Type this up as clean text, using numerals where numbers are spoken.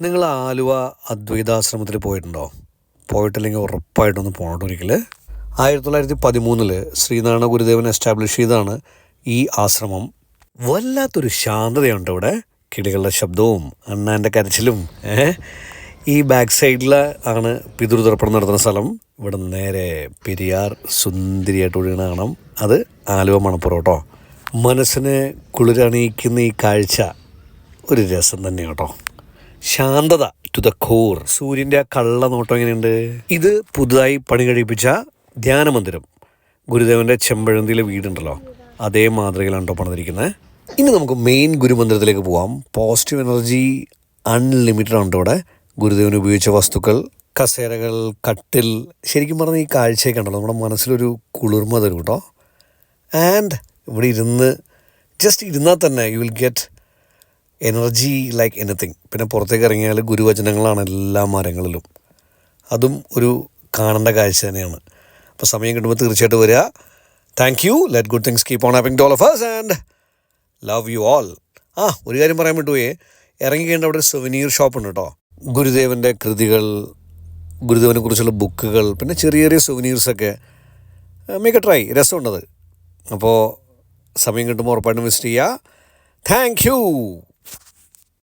നിങ്ങൾ ആലുവ അദ്വൈതാശ്രമത്തിൽ പോയിട്ടുണ്ടോ? പോയിട്ടില്ലെങ്കിൽ ഉറപ്പായിട്ടൊന്ന് പോകണം ഒരിക്കൽ. 1913 ശ്രീനാരായണ ഗുരുദേവൻ എസ്റ്റാബ്ലിഷ് ചെയ്താണ് ഈ ആശ്രമം. വല്ലാത്തൊരു ശാന്തതയുണ്ട് ഇവിടെ. കിളികളുടെ ശബ്ദവും അണ്ണാൻ്റെ കരച്ചിലും. ഈ ബാക്ക് സൈഡിൽ ആണ് പിതൃതർപ്പണം നടത്തുന്ന സ്ഥലം. ഇവിടെ നേരെ പെരിയാർ സുന്ദരിയായിട്ട് ഒഴുകണ കാണാം. അത് ആലുവ മണപ്പുറം കേട്ടോ. മനസ്സിനെ കുളിരണിയിക്കുന്ന ഈ കാഴ്ച ഒരു രസം തന്നെയാണ് കേട്ടോ. ശാന്തത ടു ദ കോർ. സൂര്യൻ്റെ ആ കള്ള നോട്ടം എങ്ങനെയുണ്ട്. ഇത് പുതുതായി പണി കഴിപ്പിച്ച ധ്യാന മന്ദിരം. ഗുരുദേവൻ്റെ ചെമ്പഴന്തിയിലെ വീടുണ്ടല്ലോ, അതേ മാതൃകയിലാണ് കേട്ടോ പണിതിരിക്കുന്നത്. ഇനി നമുക്ക് മെയിൻ ഗുരുമന്ദിരത്തിലേക്ക് പോവാം. പോസിറ്റീവ് എനർജി അൺലിമിറ്റഡ് ആണ് ഇവിടെ. ഗുരുദേവൻ ഉപയോഗിച്ച വസ്തുക്കൾ, കസേരകൾ, കട്ടിൽ, ശരിക്കും പറഞ്ഞാൽ ഈ കാഴ്ചയൊക്കെ ഉണ്ടല്ലോ നമ്മുടെ മനസ്സിലൊരു കുളിർമ തരും കേട്ടോ. ആൻഡ് ഇവിടെ ജസ്റ്റ് ഇരുന്നാൽ തന്നെ you will get energy like anything. പിന്നെ പുറത്തേക്ക് ഇറങ്ങിയാൽ ഗുരുവചനങ്ങളാണ് എല്ലാ മരങ്ങളിലും. അതും ഒരു കാണേണ്ട കാഴ്ച തന്നെയാണ്. അപ്പോൾ സമയം കിട്ടുമ്പോൾ തീർച്ചയായിട്ടും വരിക. Thank you. Let good things keep on happening to all of us and love you all. ഒരു കാര്യം പറയാൻ വിട്ടുപോയേ, ഇറങ്ങിക്കേണ്ട അവിടെ ഒരു സുവനീർ ഷോപ്പ് ഉണ്ട് കേട്ടോ. ഗുരുദേവൻ്റെ കൃതികൾ, ഗുരുദേവനെ കുറിച്ചുള്ള ബുക്കുകൾ, പിന്നെ ചെറിയ ചെറിയ സുവനീർസൊക്കെ. മേക്ക് എ ട്രൈ, രസമുണ്ടത്. അപ്പോൾ സമയം കിട്ടുമ്പോൾ ഉറപ്പായിട്ടും വിസിറ്റ് ചെയ്യുക. Thank U.